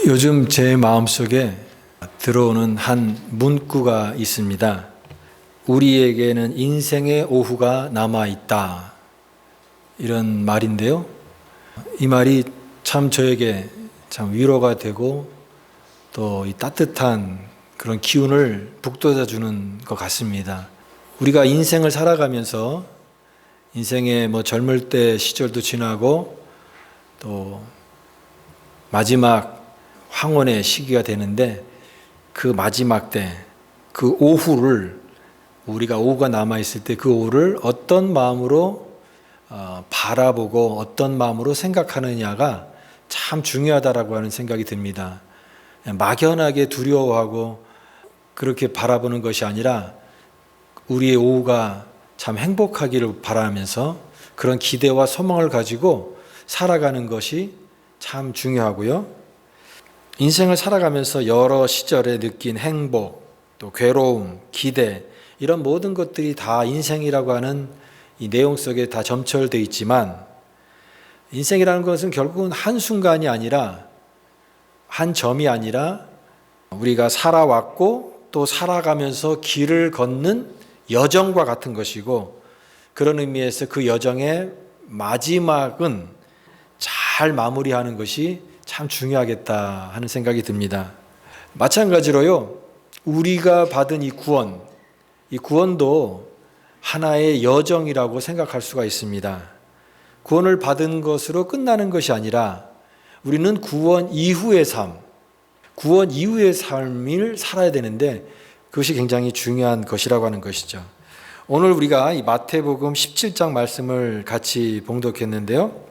요즘 제 마음속에 들어오는 한 문구가 있습니다. 우리에게는 인생의 오후가 남아있다. 이런 말인데요. 이 말이 참 저에게 참 위로가 되고 또 이 따뜻한 그런 기운을 북돋아 주는 것 같습니다. 우리가 인생을 살아가면서 인생의 젊을 때 시절도 지나고 또 마지막 황혼의 시기가 되는데 그 마지막 때, 그 오후를 우리가 오후가 남아있을 때 그 오후를 어떤 마음으로 바라보고 어떤 마음으로 생각하느냐가 참 중요하다라고 하는 생각이 듭니다. 막연하게 두려워하고 그렇게 바라보는 것이 아니라 우리의 오후가 참 행복하기를 바라면서 그런 기대와 소망을 가지고 살아가는 것이 참 중요하고요. 인생을 살아가면서 여러 시절에 느낀 행복, 또 괴로움, 기대 이런 모든 것들이 다 인생이라고 하는 이 내용 속에 다 점철되어 있지만 인생이라는 것은 결국은 한순간이 아니라 한 점이 아니라 우리가 살아왔고 또 살아가면서 길을 걷는 여정과 같은 것이고 그런 의미에서 그 여정의 마지막은 잘 마무리하는 것이 참 중요하겠다 하는 생각이 듭니다. 마찬가지로요, 우리가 받은 이 구원도 하나의 여정이라고 생각할 수가 있습니다. 구원을 받은 것으로 끝나는 것이 아니라 우리는 구원 이후의 삶을 살아야 되는데 그것이 굉장히 중요한 것이라고 하는 것이죠. 오늘 우리가 이 마태복음 17장 말씀을 같이 봉독했는데요.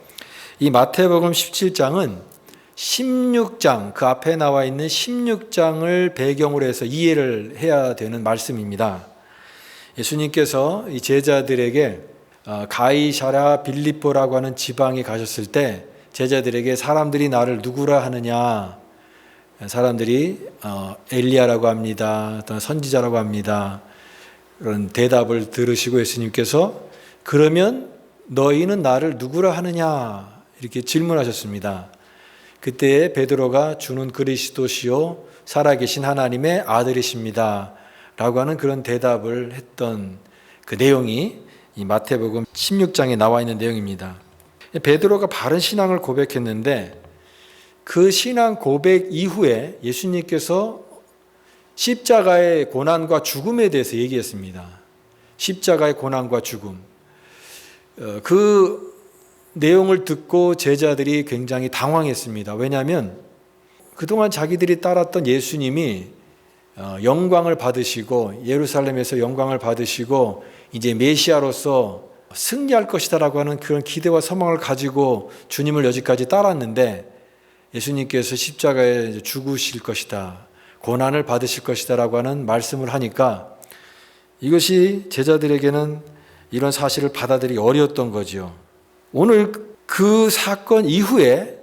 이 마태복음 17장은 16장, 그 앞에 나와 있는 16장을 배경으로 해서 이해를 해야 되는 말씀입니다. 예수님께서 이 제자들에게 가이사랴 빌립보라고 하는 지방에 가셨을 때 제자들에게 사람들이 나를 누구라 하느냐, 사람들이 엘리야라고 합니다, 또는 선지자라고 합니다. 그런 대답을 들으시고 예수님께서 그러면 너희는 나를 누구라 하느냐 이렇게 질문하셨습니다. 그때 베드로가 주는 그리스도시요 살아계신 하나님의 아들이십니다 라고 하는 그런 대답을 했던 그 내용이 이 마태복음 16장에 나와 있는 내용입니다. 베드로가 바른 신앙을 고백했는데 그 신앙 고백 이후에 예수님께서 십자가의 고난과 죽음에 대해서 얘기했습니다. 십자가의 고난과 죽음. 그 내용을 듣고 제자들이 굉장히 당황했습니다. 왜냐하면 그동안 자기들이 따랐던 예수님이 영광을 받으시고 예루살렘에서 영광을 받으시고 이제 메시아로서 승리할 것이다라고 하는 그런 기대와 소망을 가지고 주님을 여기까지 따랐는데 예수님께서 십자가에 죽으실 것이다, 고난을 받으실 것이다라고 하는 말씀을 하니까 이것이 제자들에게는 이런 사실을 받아들이기 어려웠던 거죠. 오늘 그 사건 이후에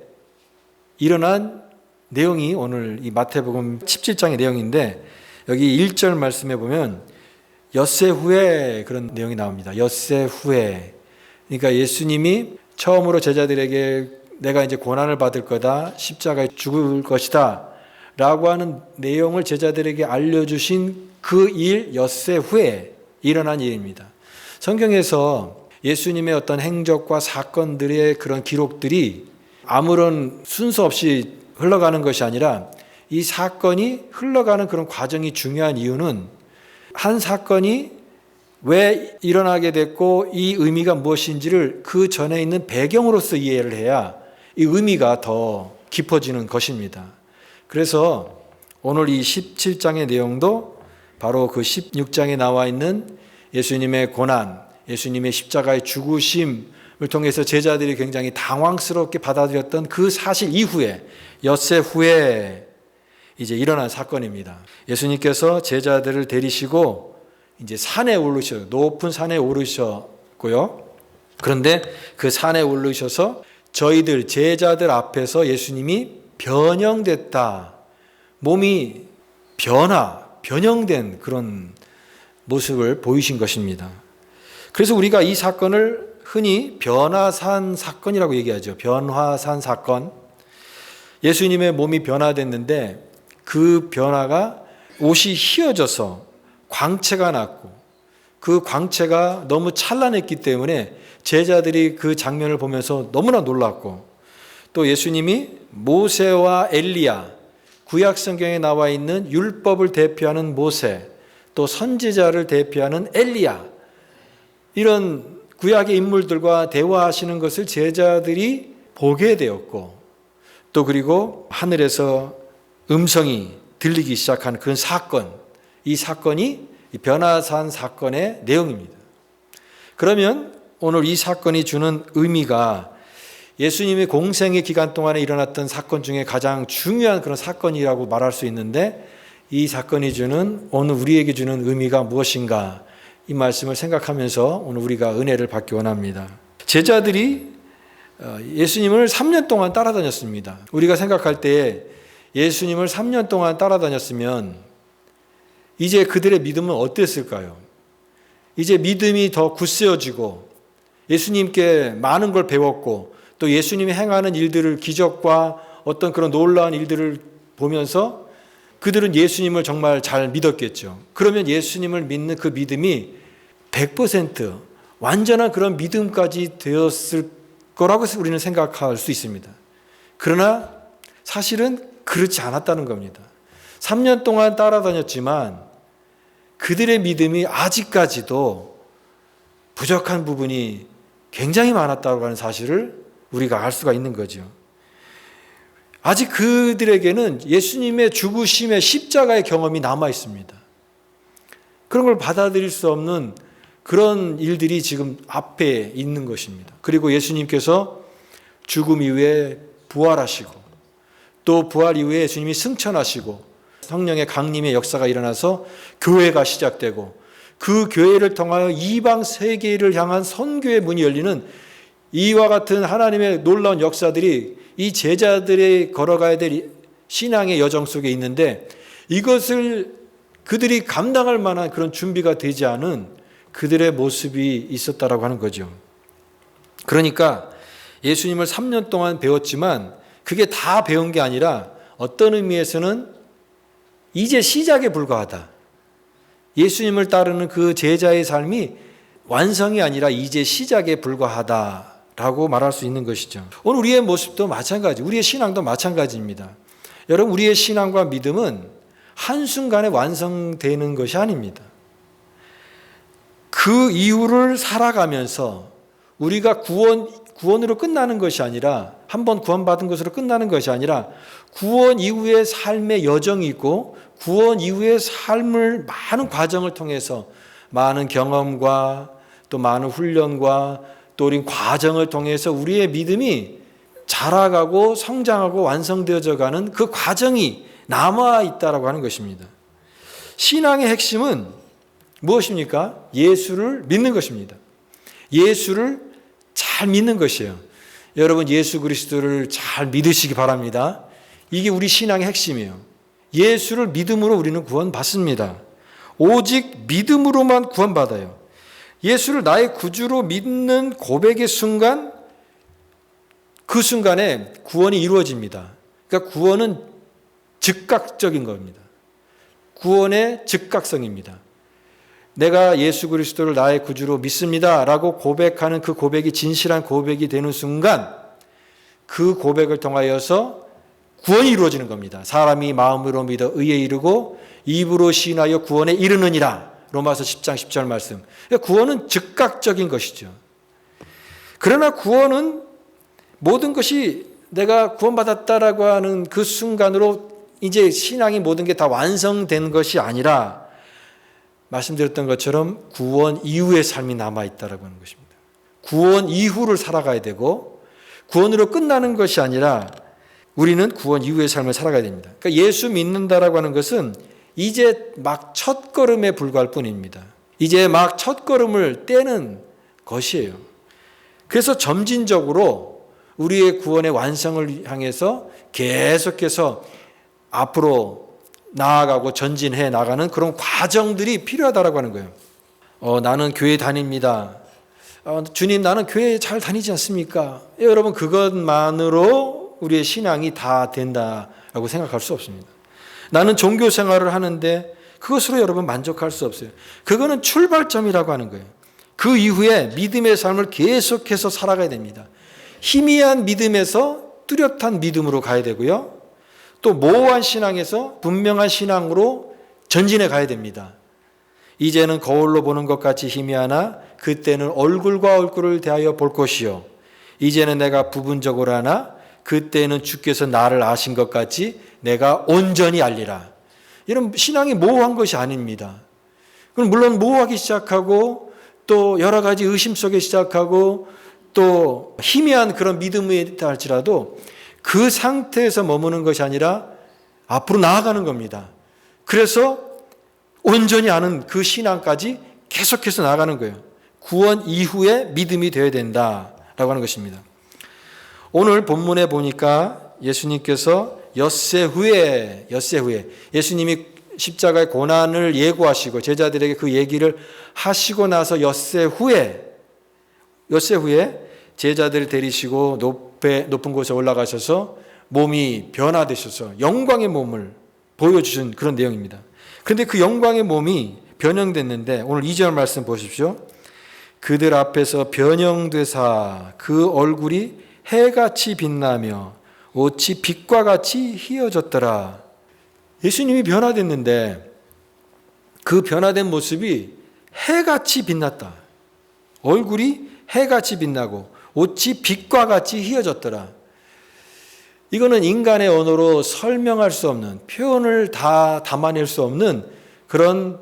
일어난 내용이 오늘 이 마태복음 17장의 내용인데 여기 1절 말씀에 보면 엿새 후에 그런 내용이 나옵니다. 엿새 후에. 그러니까 예수님이 처음으로 제자들에게 내가 이제 고난을 받을 거다, 십자가에 죽을 것이다 라고 하는 내용을 제자들에게 알려주신 그 일 엿새 후에 일어난 일입니다. 성경에서 예수님의 어떤 행적과 사건들의 그런 기록들이 아무런 순서 없이 흘러가는 것이 아니라 이 사건이 흘러가는 그런 과정이 중요한 이유는 한 사건이 왜 일어나게 됐고 이 의미가 무엇인지를 그 전에 있는 배경으로서 이해를 해야 이 의미가 더 깊어지는 것입니다. 그래서 오늘 이 17장의 내용도 바로 그 16장에 나와 있는 예수님의 고난, 예수님의 십자가의 죽으심을 통해서 제자들이 굉장히 당황스럽게 받아들였던 그 사실 이후에 엿새 후에 이제 일어난 사건입니다. 예수님께서 제자들을 데리시고 이제 산에 오르셔, 높은 산에 오르셨고요. 그런데 그 산에 오르셔서 저희들 제자들 앞에서 예수님이 변형됐다, 몸이 변형된 그런 모습을 보이신 것입니다. 그래서 우리가 이 사건을 흔히 변화산 사건이라고 얘기하죠. 변화산 사건. 예수님의 몸이 변화됐는데 그 변화가 옷이 휘어져서 광채가 났고 그 광채가 너무 찬란했기 때문에 제자들이 그 장면을 보면서 너무나 놀랐고 또 예수님이 모세와 엘리야, 구약 성경에 나와 있는 율법을 대표하는 모세, 또 선지자를 대표하는 엘리야, 이런 구약의 인물들과 대화하시는 것을 제자들이 보게 되었고 또 그리고 하늘에서 음성이 들리기 시작한 그 사건, 이 사건이 변화산 사건의 내용입니다. 그러면 오늘 이 사건이 주는 의미가 예수님이 공생의 기간 동안에 일어났던 사건 중에 가장 중요한 그런 사건이라고 말할 수 있는데 이 사건이 주는 오늘 우리에게 주는 의미가 무엇인가, 이 말씀을 생각하면서 오늘 우리가 은혜를 받기 원합니다. 제자들이 예수님을 3년 동안 따라다녔습니다. 우리가 생각할 때 예수님을 3년 동안 따라다녔으면 이제 그들의 믿음은 어땠을까요? 이제 믿음이 더 굳세어지고 예수님께 많은 걸 배웠고 또 예수님이 행하는 일들을, 기적과 어떤 그런 놀라운 일들을 보면서 그들은 예수님을 정말 잘 믿었겠죠. 그러면 예수님을 믿는 그 믿음이 100% 완전한 그런 믿음까지 되었을 거라고 우리는 생각할 수 있습니다. 그러나 사실은 그렇지 않았다는 겁니다. 3년 동안 따라다녔지만 그들의 믿음이 아직까지도 부족한 부분이 굉장히 많았다고 하는 사실을 우리가 알 수가 있는 거죠. 아직 그들에게는 예수님의 죽으심의 십자가의 경험이 남아 있습니다. 그런 걸 받아들일 수 없는 그런 일들이 지금 앞에 있는 것입니다. 그리고 예수님께서 죽음 이후에 부활하시고 또 부활 이후에 예수님이 승천하시고 성령의 강림의 역사가 일어나서 교회가 시작되고 그 교회를 통하여 이방 세계를 향한 선교의 문이 열리는 이와 같은 하나님의 놀라운 역사들이 이 제자들이 걸어가야 될 신앙의 여정 속에 있는데 이것을 그들이 감당할 만한 그런 준비가 되지 않은 그들의 모습이 있었다라고 하는 거죠. 그러니까 예수님을 3년 동안 배웠지만 그게 다 배운 게 아니라 어떤 의미에서는 이제 시작에 불과하다. 예수님을 따르는 그 제자의 삶이 완성이 아니라 이제 시작에 불과하다라고 말할 수 있는 것이죠. 오늘 우리의 모습도 마찬가지, 우리의 신앙도 마찬가지입니다. 여러분, 우리의 신앙과 믿음은 한순간에 완성되는 것이 아닙니다. 그 이후를 살아가면서 우리가 구원으로 끝나는 것이 아니라, 한번 구원받은 것으로 끝나는 것이 아니라 구원 이후의 삶의 여정이 있고 구원 이후의 삶을 많은 과정을 통해서 많은 경험과 또 많은 훈련과 또 우리 과정을 통해서 우리의 믿음이 자라가고 성장하고 완성되어져 가는 그 과정이 남아있다라고 하는 것입니다. 신앙의 핵심은 무엇입니까? 예수를 믿는 것입니다. 예수를 잘 믿는 것이에요. 여러분, 예수 그리스도를 잘 믿으시기 바랍니다. 이게 우리 신앙의 핵심이에요. 예수를 믿음으로 우리는 구원받습니다. 오직 믿음으로만 구원받아요. 예수를 나의 구주로 믿는 고백의 순간, 그 순간에 구원이 이루어집니다. 그러니까 구원은 즉각적인 겁니다. 구원의 즉각성입니다. 내가 예수 그리스도를 나의 구주로 믿습니다 라고 고백하는 그 고백이 진실한 고백이 되는 순간 그 고백을 통하여서 구원이 이루어지는 겁니다. 사람이 마음으로 믿어 의에 이르고 입으로 시인하여 구원에 이르느니라. 로마서 10장 10절 말씀. 그러니까 구원은 즉각적인 것이죠. 그러나 구원은 모든 것이 내가 구원받았다라고 하는 그 순간으로 이제 신앙이 모든 게 다 완성된 것이 아니라 말씀드렸던 것처럼 구원 이후의 삶이 남아있다라고 하는 것입니다. 구원 이후를 살아가야 되고 구원으로 끝나는 것이 아니라 우리는 구원 이후의 삶을 살아가야 됩니다. 그러니까 예수 믿는다라고 하는 것은 이제 막 첫걸음에 불과할 뿐입니다. 이제 막 첫걸음을 떼는 것이에요. 그래서 점진적으로 우리의 구원의 완성을 향해서 계속해서 앞으로 나아가고 전진해 나가는 그런 과정들이 필요하다라고 하는 거예요. 나는 교회 다닙니다. 주님, 나는 교회 잘 다니지 않습니까? 여러분, 그것만으로 우리의 신앙이 다 된다라고 생각할 수 없습니다. 나는 종교 생활을 하는데 그것으로 여러분 만족할 수 없어요. 그거는 출발점이라고 하는 거예요. 그 이후에 믿음의 삶을 계속해서 살아가야 됩니다. 희미한 믿음에서 뚜렷한 믿음으로 가야 되고요. 또 모호한 신앙에서 분명한 신앙으로 전진해 가야 됩니다. 이제는 거울로 보는 것 같이 희미하나 그때는 얼굴과 얼굴을 대하여 볼 것이요. 이제는 내가 부분적으로 하나 그때는 주께서 나를 아신 것 같이 내가 온전히 알리라. 이런 신앙이 모호한 것이 아닙니다. 그럼 물론 모호하기 시작하고 또 여러 가지 의심 속에 시작하고 또 희미한 그런 믿음이 있다 할지라도 그 상태에서 머무는 것이 아니라 앞으로 나아가는 겁니다. 그래서 온전히 아는 그 신앙까지 계속해서 나아가는 거예요. 구원 이후에 믿음이 되어야 된다라고 하는 것입니다. 오늘 본문에 보니까 예수님께서 엿새 후에 예수님이 십자가의 고난을 예고하시고 제자들에게 그 얘기를 하시고 나서 엿새 후에 제자들을 데리시고 높은 곳에 올라가셔서 몸이 변화되셔서 영광의 몸을 보여주신 그런 내용입니다. 그런데 그 영광의 몸이 변형됐는데 오늘 2절 말씀 보십시오. 그들 앞에서 변형되사 그 얼굴이 해같이 빛나며 옷이 빛과 같이 희어졌더라. 예수님이 변화됐는데 그 변화된 모습이 해같이 빛났다. 얼굴이 해같이 빛나고 옷이 빛과 같이 희어졌더라. 이거는 인간의 언어로 설명할 수 없는, 표현을 다 담아낼 수 없는 그런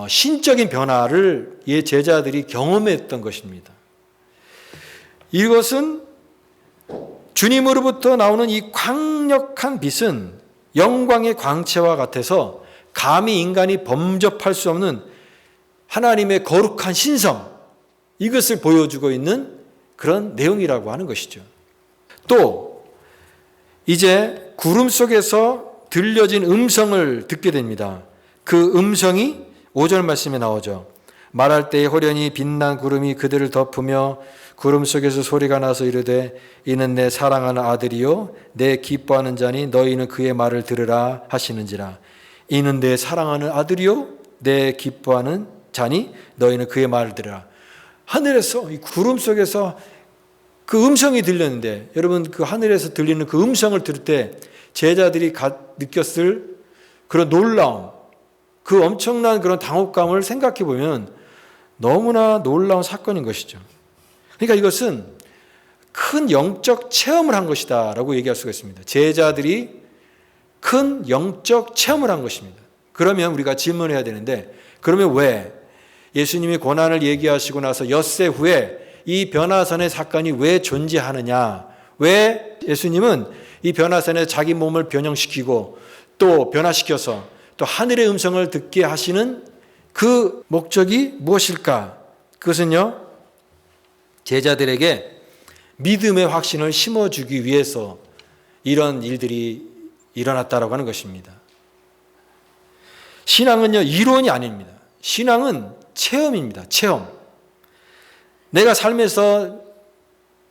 신적인 변화를 이 제자들이 경험했던 것입니다. 이것은 주님으로부터 나오는 이 강력한 빛은 영광의 광채와 같아서 감히 인간이 범접할 수 없는 하나님의 거룩한 신성, 이것을 보여주고 있는 그런 내용이라고 하는 것이죠. 또 이제 구름 속에서 들려진 음성을 듣게 됩니다. 그 음성이 5절 말씀에 나오죠. 말할 때에 호련히 빛난 구름이 그들을 덮으며 구름 속에서 소리가 나서 이르되 이는 내 사랑하는 아들이요 내 기뻐하는 자니 너희는 그의 말을 들으라 하시는지라. 이는 내 사랑하는 아들이요 내 기뻐하는 자니 너희는 그의 말을 들으라. 하늘에서 이 구름 속에서 그 음성이 들렸는데 여러분 그 하늘에서 들리는 그 음성을 들을 때 제자들이 느꼈을 그런 놀라움, 그 엄청난 그런 당혹감을 생각해 보면 너무나 놀라운 사건인 것이죠. 그러니까 이것은 큰 영적 체험을 한 것이다 라고 얘기할 수가 있습니다. 제자들이 큰 영적 체험을 한 것입니다. 그러면 우리가 질문해야 되는데 그러면 왜 예수님이 고난을 얘기하시고 나서 엿새 후에 이 변화선의 사건이 왜 존재하느냐, 왜 예수님은 이 변화선에 자기 몸을 변형시키고 또 변화시켜서 또 하늘의 음성을 듣게 하시는 그 목적이 무엇일까? 그것은요, 제자들에게 믿음의 확신을 심어주기 위해서 이런 일들이 일어났다라고 하는 것입니다. 신앙은요, 이론이 아닙니다. 신앙은 체험입니다. 체험. 내가 삶에서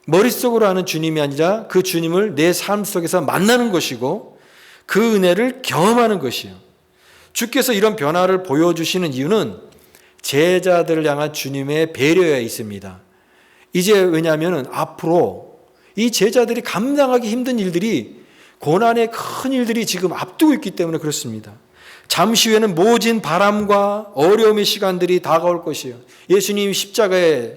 머릿속으로 하는 주님이 아니라 그 주님을 내 삶 속에서 만나는 것이고 그 은혜를 경험하는 것이에요. 주께서 이런 변화를 보여주시는 이유는 제자들을 향한 주님의 배려에 있습니다. 이제 왜냐하면 앞으로 이 제자들이 감당하기 힘든 일들이 고난의 큰 일들이 지금 앞두고 있기 때문에 그렇습니다. 잠시 후에는 모진 바람과 어려움의 시간들이 다가올 것이에요. 예수님이 십자가에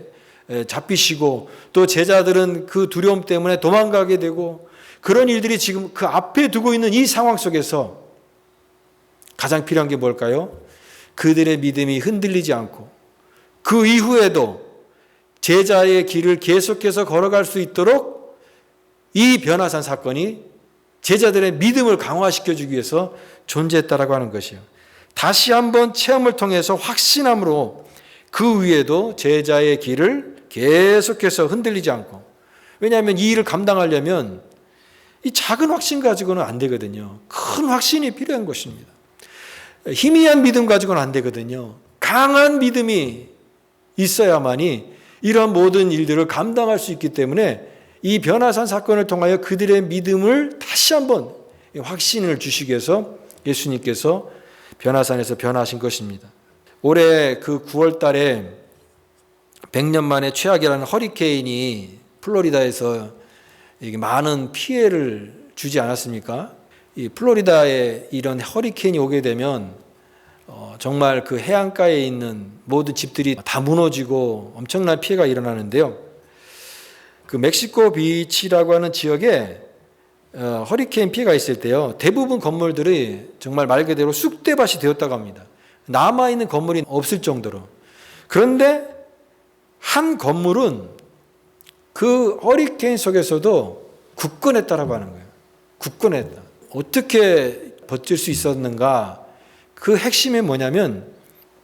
잡히시고 또 제자들은 그 두려움 때문에 도망가게 되고 그런 일들이 지금 그 앞에 두고 있는 이 상황 속에서 가장 필요한 게 뭘까요? 그들의 믿음이 흔들리지 않고 그 이후에도 제자의 길을 계속해서 걸어갈 수 있도록 이 변화산 사건이 제자들의 믿음을 강화시켜주기 위해서 존재했다라고 하는 것이에요. 다시 한번 체험을 통해서 확신함으로 그 위에도 제자의 길을 계속해서 흔들리지 않고, 왜냐하면 이 일을 감당하려면 이 작은 확신 가지고는 안 되거든요. 큰 확신이 필요한 것입니다. 희미한 믿음 가지고는 안 되거든요. 강한 믿음이 있어야만이 이러한 모든 일들을 감당할 수 있기 때문에 이 변화산 사건을 통하여 그들의 믿음을 다시 한번 확신을 주시기 위해서 예수님께서 변화산에서 변화하신 것입니다. 올해 그 9월 달에 100년 만에 최악이라는 허리케인이 플로리다에서 많은 피해를 주지 않았습니까? 이 플로리다에 이런 허리케인이 오게 되면 정말 그 해안가에 있는 모든 집들이 다 무너지고 엄청난 피해가 일어나는데요. 그 멕시코 비치라고 하는 지역에 허리케인 피해가 있을 때요, 대부분 건물들이 정말 말 그대로 쑥대밭이 되었다고 합니다. 남아있는 건물이 없을 정도로. 그런데 한 건물은 그 허리케인 속에서도 굳건했다라고 하는 거예요. 굳건했다. 어떻게 버틸 수 있었는가? 그 핵심이 뭐냐면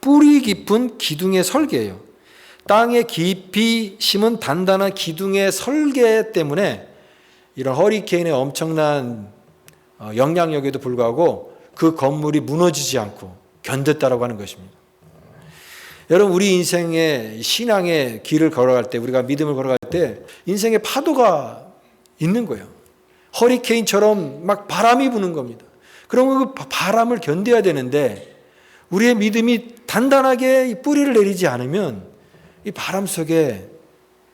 뿌리 깊은 기둥의 설계예요. 땅에 깊이 심은 단단한 기둥의 설계 때문에 이런 허리케인의 엄청난 영향력에도 불구하고 그 건물이 무너지지 않고 견뎠다라고 하는 것입니다. 여러분, 우리 인생의 신앙의 길을 걸어갈 때, 우리가 믿음을 걸어갈 때 인생의 파도가 있는 거예요. 허리케인처럼 막 바람이 부는 겁니다. 그럼 그 바람을 견뎌야 되는데 우리의 믿음이 단단하게 뿌리를 내리지 않으면 이 바람 속에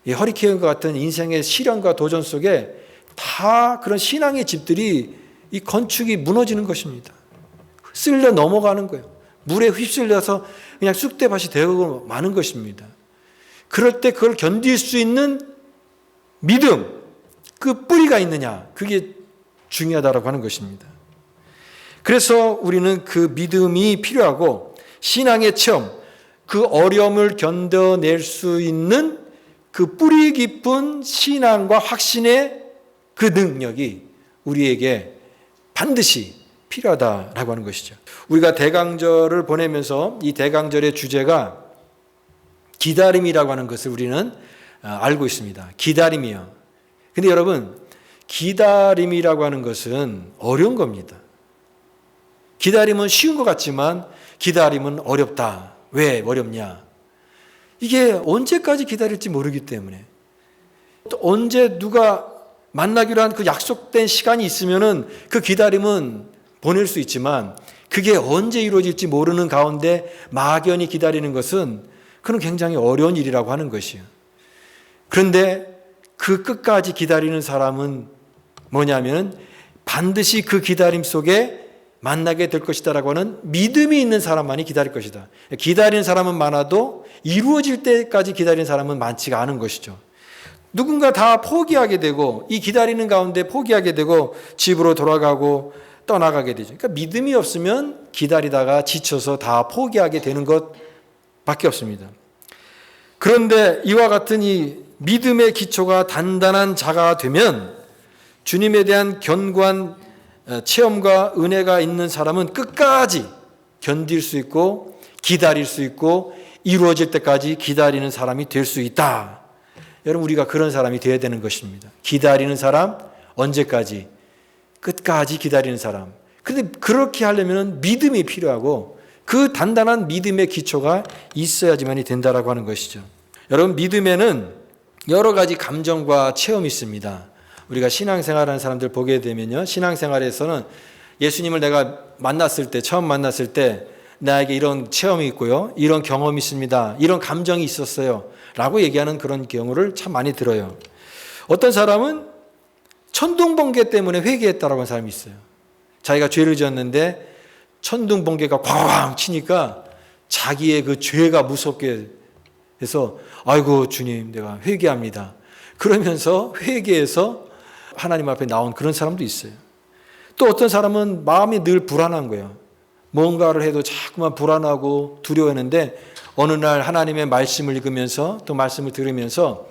이 허리케인과 같은 인생의 시련과 도전 속에 다 그런 신앙의 집들이 이 건축이 무너지는 것입니다. 쓸려 넘어가는 거예요. 물에 휩쓸려서 그냥 쑥대밭이 되고 마는 것입니다. 그럴 때 그걸 견딜 수 있는 믿음, 그 뿌리가 있느냐, 그게 중요하다고 하는 것입니다. 그래서 우리는 그 믿음이 필요하고 신앙의 체험, 그 어려움을 견뎌낼 수 있는 그 뿌리 깊은 신앙과 확신의 그 능력이 우리에게 반드시 필요하다라고 하는 것이죠. 우리가 대강절을 보내면서 이 대강절의 주제가 기다림이라고 하는 것을 우리는 알고 있습니다. 기다림이요. 근데 여러분, 기다림이라고 하는 것은 어려운 겁니다. 기다림은 쉬운 것 같지만 기다림은 어렵다. 왜 어렵냐? 이게 언제까지 기다릴지 모르기 때문에, 또 언제 누가 만나기로 한 그 약속된 시간이 있으면은 그 기다림은 보낼 수 있지만 그게 언제 이루어질지 모르는 가운데 막연히 기다리는 것은 그건 굉장히 어려운 일이라고 하는 것이에요. 그런데 그 끝까지 기다리는 사람은 뭐냐면 반드시 그 기다림 속에 만나게 될 것이다라고 하는 믿음이 있는 사람만이 기다릴 것이다. 기다리는 사람은 많아도 이루어질 때까지 기다리는 사람은 많지가 않은 것이죠. 누군가 다 포기하게 되고 이 기다리는 가운데 포기하게 되고 집으로 돌아가고 떠나가게 되죠. 그러니까 믿음이 없으면 기다리다가 지쳐서 다 포기하게 되는 것밖에 없습니다. 그런데 이와 같은 이 믿음의 기초가 단단한 자가 되면 주님에 대한 견고한 체험과 은혜가 있는 사람은 끝까지 견딜 수 있고 기다릴 수 있고 이루어질 때까지 기다리는 사람이 될 수 있다. 여러분, 우리가 그런 사람이 되어야 되는 것입니다. 기다리는 사람, 언제까지? 끝까지 기다리는 사람. 그런데 그렇게 하려면 믿음이 필요하고 그 단단한 믿음의 기초가 있어야지만이 된다라고 하는 것이죠. 여러분, 믿음에는 여러 가지 감정과 체험이 있습니다. 우리가 신앙생활하는 사람들 보게 되면요, 신앙생활에서는 예수님을 내가 만났을 때, 처음 만났을 때 나에게 이런 체험이 있고요, 이런 경험이 있습니다, 이런 감정이 있었어요 라고 얘기하는 그런 경우를 참 많이 들어요. 어떤 사람은 천둥번개 때문에 회개했다라고 하는 사람이 있어요. 자기가 죄를 지었는데 천둥번개가 쾅 치니까 자기의 그 죄가 무섭게 해서 아이고 주님, 내가 회개합니다. 그러면서 회개해서 하나님 앞에 나온 그런 사람도 있어요. 또 어떤 사람은 마음이 늘 불안한 거예요. 뭔가를 해도 자꾸만 불안하고 두려워하는데 어느 날 하나님의 말씀을 읽으면서 또 말씀을 들으면서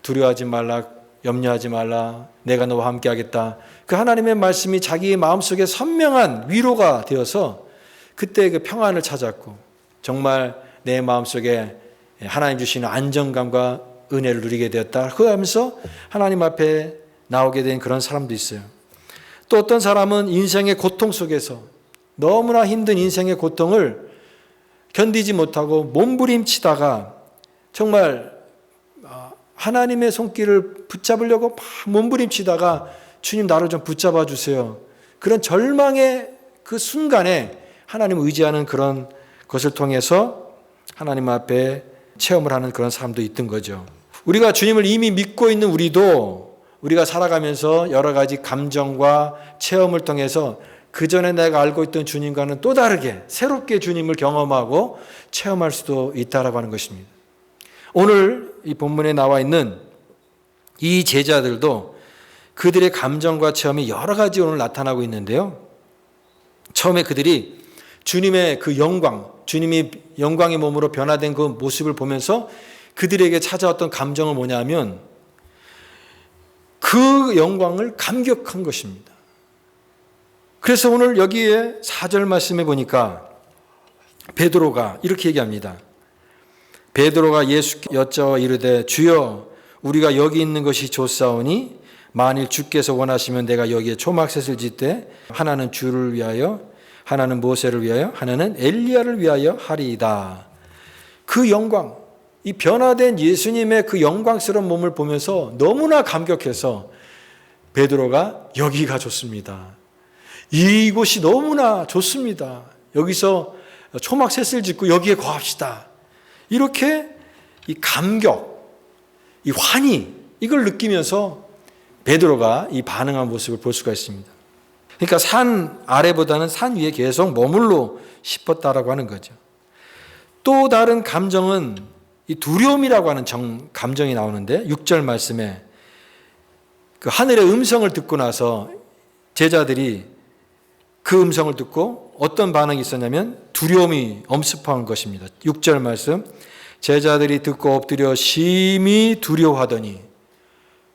두려워하지 말라, 염려하지 말라, 내가 너와 함께 하겠다. 그 하나님의 말씀이 자기의 마음속에 선명한 위로가 되어서 그때 그 평안을 찾았고 정말 내 마음속에 하나님 주시는 안정감과 은혜를 누리게 되었다. 그거 하면서 하나님 앞에 나오게 된 그런 사람도 있어요. 또 어떤 사람은 인생의 고통 속에서 너무나 힘든 인생의 고통을 견디지 못하고 몸부림치다가 정말 하나님의 손길을 붙잡으려고 막 몸부림치다가 주님 나를 좀 붙잡아 주세요. 그런 절망의 그 순간에 하나님 의지하는 그런 것을 통해서 하나님 앞에 체험을 하는 그런 사람도 있던 거죠. 우리가 주님을 이미 믿고 있는 우리도 우리가 살아가면서 여러 가지 감정과 체험을 통해서 그전에 내가 알고 있던 주님과는 또 다르게 새롭게 주님을 경험하고 체험할 수도 있다라고 하는 것입니다. 오늘 이 본문에 나와 있는 이 제자들도 그들의 감정과 체험이 여러 가지 오늘 나타나고 있는데요. 처음에 그들이 주님의 그 영광, 주님이 영광의 몸으로 변화된 그 모습을 보면서 그들에게 찾아왔던 감정은 뭐냐면 그 영광을 감격한 것입니다. 그래서 오늘 여기에 4절 말씀에 보니까 베드로가 이렇게 얘기합니다. 베드로가 예수께 여짜와 이르되 주여 우리가 여기 있는 것이 좋사오니 만일 주께서 원하시면 내가 여기에 초막셋을 짓되 하나는 주를 위하여 하나는 모세를 위하여 하나는 엘리야를 위하여 하리이다. 그 영광, 이 변화된 예수님의 그 영광스러운 몸을 보면서 너무나 감격해서 베드로가 여기가 좋습니다. 이곳이 너무나 좋습니다. 여기서 초막셋을 짓고 여기에 거합시다. 이렇게 이 감격, 이 환희 이걸 느끼면서 베드로가 이 반응한 모습을 볼 수가 있습니다. 그러니까 산 아래보다는 산 위에 계속 머물러 싶었다라고 하는 거죠. 또 다른 감정은 이 두려움이라고 하는 감정이 나오는데 6절 말씀에 그 하늘의 음성을 듣고 나서 제자들이 그 음성을 듣고 어떤 반응이 있었냐면 두려움이 엄습한 것입니다. 6절 말씀 제자들이 듣고 엎드려 심히 두려워하더니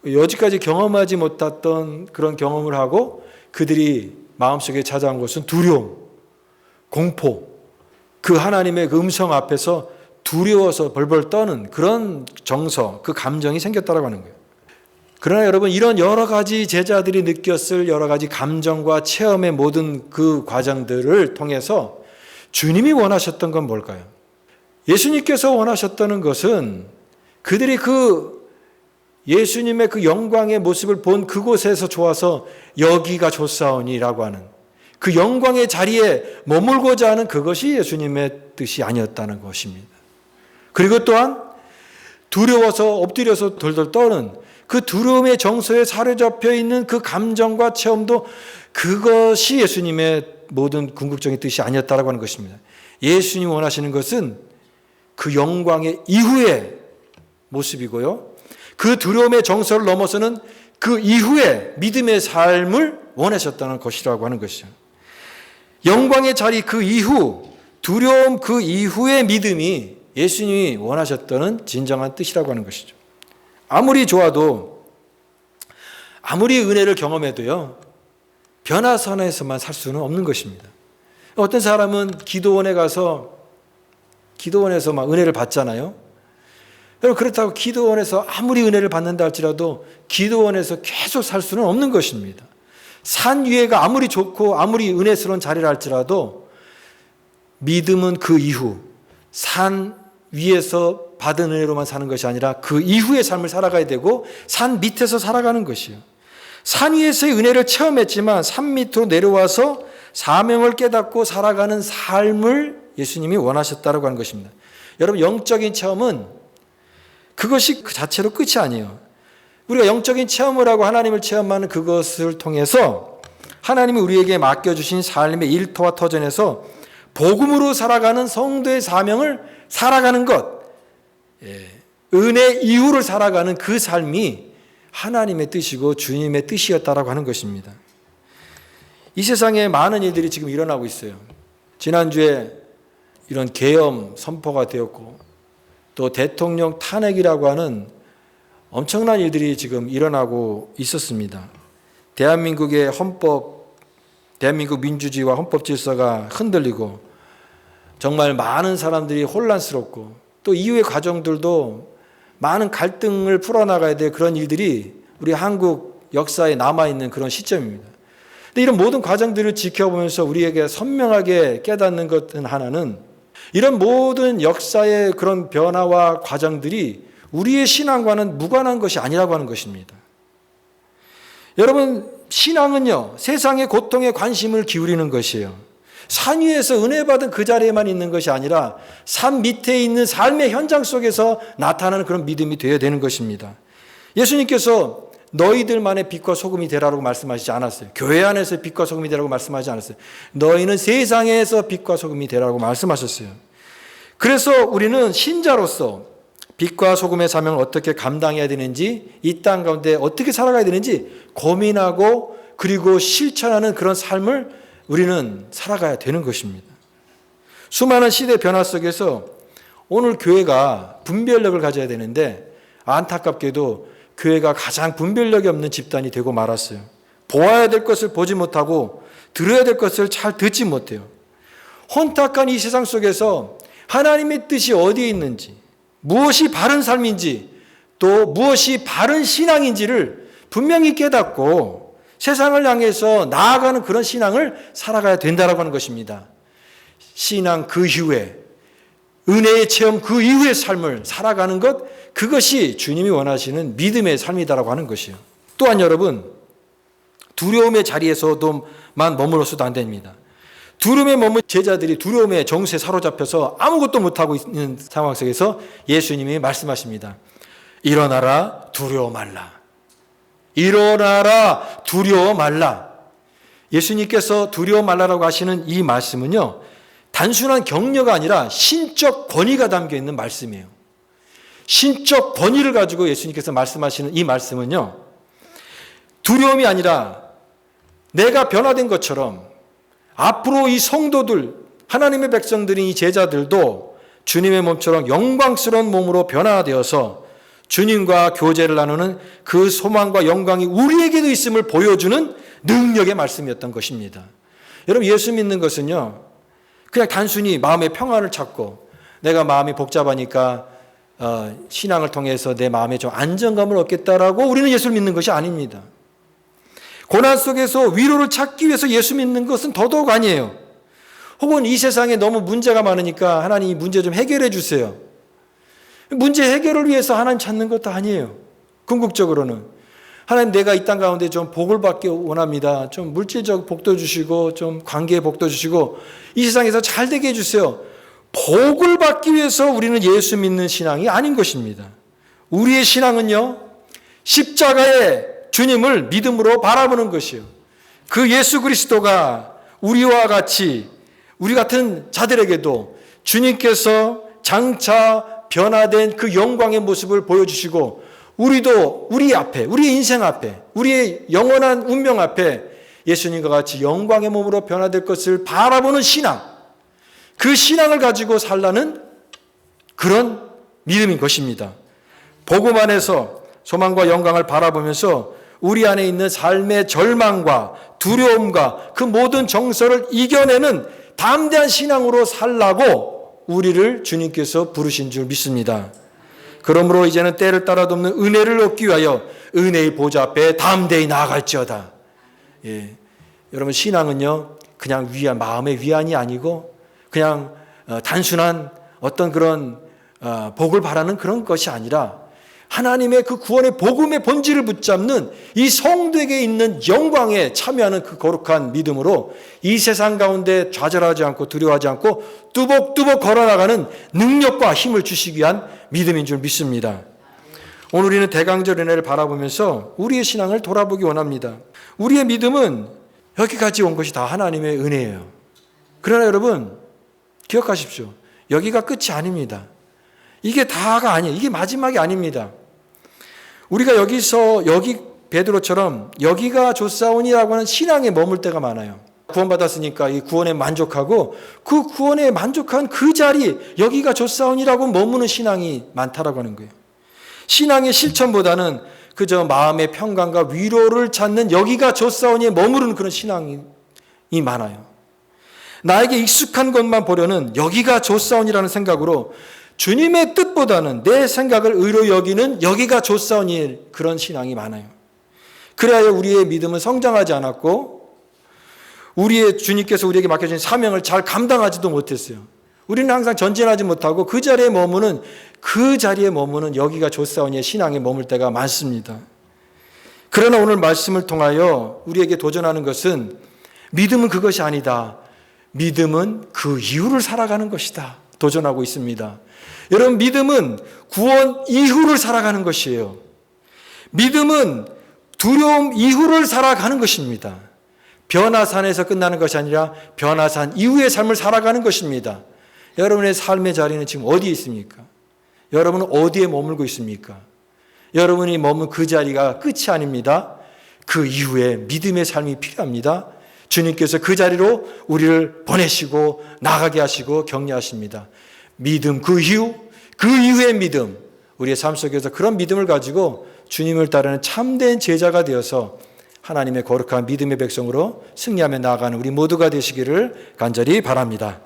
여지까지 경험하지 못했던 그런 경험을 하고 그들이 마음속에 찾아온 것은 두려움, 공포, 그 하나님의 그 음성 앞에서 두려워서 벌벌 떠는 그런 정서, 그 감정이 생겼다고 하는 거예요. 그러나 여러분 이런 여러 가지 제자들이 느꼈을 여러 가지 감정과 체험의 모든 그 과정들을 통해서 주님이 원하셨던 건 뭘까요? 예수님께서 원하셨다는 것은 그들이 그 예수님의 그 영광의 모습을 본 그곳에서 좋아서 여기가 좋사오니라고 하는 그 영광의 자리에 머물고자 하는 그것이 예수님의 뜻이 아니었다는 것입니다. 그리고 또한 두려워서 엎드려서 돌돌 떠는 그 두려움의 정서에 사로잡혀 있는 그 감정과 체험도 그것이 예수님의 모든 궁극적인 뜻이 아니었다라고 하는 것입니다. 예수님이 원하시는 것은 그 영광의 이후의 모습이고요. 그 두려움의 정서를 넘어서는 그 이후의 믿음의 삶을 원하셨다는 것이라고 하는 것이죠. 영광의 자리 그 이후, 두려움 그 이후의 믿음이 예수님이 원하셨다는 진정한 뜻이라고 하는 것이죠. 아무리 좋아도 아무리 은혜를 경험해도요 변화선에서만 살 수는 없는 것입니다. 어떤 사람은 기도원에 가서 기도원에서 막 은혜를 받잖아요. 그렇다고 기도원에서 아무리 은혜를 받는다 할지라도 기도원에서 계속 살 수는 없는 것입니다. 산 위에가 아무리 좋고 아무리 은혜스러운 자리라 할지라도 믿음은 그 이후 산 위에서 받은 은혜로만 사는 것이 아니라 그 이후의 삶을 살아가야 되고 산 밑에서 살아가는 것이에요. 산 위에서의 은혜를 체험했지만 산 밑으로 내려와서 사명을 깨닫고 살아가는 삶을 예수님이 원하셨다고 하는 것입니다. 여러분 영적인 체험은 그것이 그 자체로 끝이 아니에요. 우리가 영적인 체험을 하고 하나님을 체험하는 그것을 통해서 하나님이 우리에게 맡겨주신 삶의 일터와 터전에서 복음으로 살아가는 성도의 사명을 살아가는 것, 은혜 이후를 살아가는 그 삶이 하나님의 뜻이고 주님의 뜻이었다라고 하는 것입니다. 이 세상에 많은 일들이 지금 일어나고 있어요. 지난주에 이런 계엄 선포가 되었고 또 대통령 탄핵이라고 하는 엄청난 일들이 지금 일어나고 있었습니다. 대한민국의 헌법, 대한민국 민주주의와 헌법 질서가 흔들리고 정말 많은 사람들이 혼란스럽고 또 이후의 과정들도 많은 갈등을 풀어나가야 될 그런 일들이 우리 한국 역사에 남아있는 그런 시점입니다. 근데 이런 모든 과정들을 지켜보면서 우리에게 선명하게 깨닫는 것은 하나는 이런 모든 역사의 그런 변화와 과정들이 우리의 신앙과는 무관한 것이 아니라고 하는 것입니다. 여러분, 신앙은요, 세상의 고통에 관심을 기울이는 것이에요. 산 위에서 은혜 받은 그 자리에만 있는 것이 아니라 산 밑에 있는 삶의 현장 속에서 나타나는 그런 믿음이 되어야 되는 것입니다. 예수님께서 너희들만의 빛과 소금이 되라고 말씀하시지 않았어요. 교회 안에서 빛과 소금이 되라고 말씀하지 않았어요. 너희는 세상에서 빛과 소금이 되라고 말씀하셨어요. 그래서 우리는 신자로서 빛과 소금의 사명을 어떻게 감당해야 되는지, 이 땅 가운데 어떻게 살아가야 되는지 고민하고 그리고 실천하는 그런 삶을 우리는 살아가야 되는 것입니다. 수많은 시대 변화 속에서 오늘 교회가 분별력을 가져야 되는데 안타깝게도 교회가 가장 분별력이 없는 집단이 되고 말았어요. 보아야 될 것을 보지 못하고 들어야 될 것을 잘 듣지 못해요. 혼탁한 이 세상 속에서 하나님의 뜻이 어디에 있는지, 무엇이 바른 삶인지, 또 무엇이 바른 신앙인지를 분명히 깨닫고 세상을 향해서 나아가는 그런 신앙을 살아가야 된다라고 하는 것입니다. 신앙 그 이후에, 은혜의 체험 그 이후의 삶을 살아가는 것, 그것이 주님이 원하시는 믿음의 삶이다라고 하는 것이요. 또한 여러분, 두려움의 자리에서도만 머물러서도 안 됩니다. 두려움에 머문 제자들이 두려움의 정수에 사로잡혀서 아무것도 못하고 있는 상황 속에서 예수님이 말씀하십니다. 일어나라, 두려워 말라. 일어나라, 두려워 말라. 예수님께서 두려워 말라라고 하시는 이 말씀은요, 단순한 격려가 아니라 신적 권위가 담겨 있는 말씀이에요. 신적 권위를 가지고 예수님께서 말씀하시는 이 말씀은요, 두려움이 아니라 내가 변화된 것처럼 앞으로 이 성도들, 하나님의 백성들인 이 제자들도 주님의 몸처럼 영광스러운 몸으로 변화되어서 주님과 교제를 나누는 그 소망과 영광이 우리에게도 있음을 보여주는 능력의 말씀이었던 것입니다. 여러분, 예수 믿는 것은요, 그냥 단순히 마음의 평안을 찾고 내가 마음이 복잡하니까 신앙을 통해서 내 마음에 좀 안정감을 얻겠다라고 우리는 예수를 믿는 것이 아닙니다. 고난 속에서 위로를 찾기 위해서 예수 믿는 것은 더더욱 아니에요. 혹은 이 세상에 너무 문제가 많으니까 하나님 이 문제 좀 해결해 주세요. 문제 해결을 위해서 하나님 찾는 것도 아니에요. 궁극적으로는 하나님, 내가 이 땅 가운데 좀 복을 받기 원합니다. 좀 물질적 복도 주시고 좀 관계의 복도 주시고 이 세상에서 잘 되게 해주세요. 복을 받기 위해서 우리는 예수 믿는 신앙이 아닌 것입니다. 우리의 신앙은요, 십자가의 주님을 믿음으로 바라보는 것이요, 그 예수 그리스도가 우리와 같이, 우리 같은 자들에게도 주님께서 장차 변화된 그 영광의 모습을 보여주시고 우리도 우리 앞에, 우리의 인생 앞에, 우리의 영원한 운명 앞에 예수님과 같이 영광의 몸으로 변화될 것을 바라보는 신앙, 그 신앙을 가지고 살라는 그런 믿음인 것입니다. 복음 안에서 소망과 영광을 바라보면서 우리 안에 있는 삶의 절망과 두려움과 그 모든 정서를 이겨내는 담대한 신앙으로 살라고 우리를 주님께서 부르신 줄 믿습니다. 그러므로 이제는 때를 따라 돕는 은혜를 얻기 위하여 은혜의 보좌 앞에 담대히 나아갈지어다. 여러분, 신앙은요, 그냥 마음의 위안이 아니고 그냥 단순한 어떤 그런 복을 바라는 그런 것이 아니라 하나님의 그 구원의 복음의 본질을 붙잡는 이 성도에게 있는 영광에 참여하는 그 거룩한 믿음으로 이 세상 가운데 좌절하지 않고 두려워하지 않고 뚜벅뚜벅 걸어나가는 능력과 힘을 주시기 위한 믿음인 줄 믿습니다. 오늘 우리는 대강절 은혜를 바라보면서 우리의 신앙을 돌아보기 원합니다. 우리의 믿음은 여기까지 온 것이 다 하나님의 은혜예요. 그러나 여러분, 기억하십시오. 여기가 끝이 아닙니다. 이게 다가 아니에요. 이게 마지막이 아닙니다. 우리가 여기 베드로처럼 여기가 좋사오니라고 하는 신앙에 머물 때가 많아요. 구원받았으니까 이 구원에 만족하고 그 구원에 만족한 그 자리, 여기가 좋사오니라고 머무는 신앙이 많다라고 하는 거예요. 신앙의 실천보다는 그저 마음의 평강과 위로를 찾는 여기가 좋사오니에 머무르는 그런 신앙이 많아요. 나에게 익숙한 것만 보려는 여기가 좋사오니라는 생각으로 주님의 뜻보다는 내 생각을 의로 여기는 여기가 좋사오니 그런 신앙이 많아요. 그래야 우리의 믿음은 성장하지 않았고 우리의 주님께서 우리에게 맡겨진 사명을 잘 감당하지도 못했어요. 우리는 항상 전진하지 못하고 그 자리에 머무는 여기가 좋사오니의 신앙에 머물 때가 많습니다. 그러나 오늘 말씀을 통하여 우리에게 도전하는 것은 믿음은 그것이 아니다. 믿음은 그 이후를 살아가는 것이다. 도전하고 있습니다. 여러분, 믿음은 구원 이후를 살아가는 것이에요. 믿음은 두려움 이후를 살아가는 것입니다. 변화산에서 끝나는 것이 아니라 변화산 이후의 삶을 살아가는 것입니다. 여러분의 삶의 자리는 지금 어디에 있습니까? 여러분은 어디에 머물고 있습니까? 여러분이 머문 그 자리가 끝이 아닙니다. 그 이후에 믿음의 삶이 필요합니다. 주님께서 그 자리로 우리를 보내시고 나가게 하시고 격려하십니다. 믿음, 그 이후의 믿음, 우리의 삶 속에서 그런 믿음을 가지고 주님을 따르는 참된 제자가 되어서 하나님의 거룩한 믿음의 백성으로 승리하며 나아가는 우리 모두가 되시기를 간절히 바랍니다.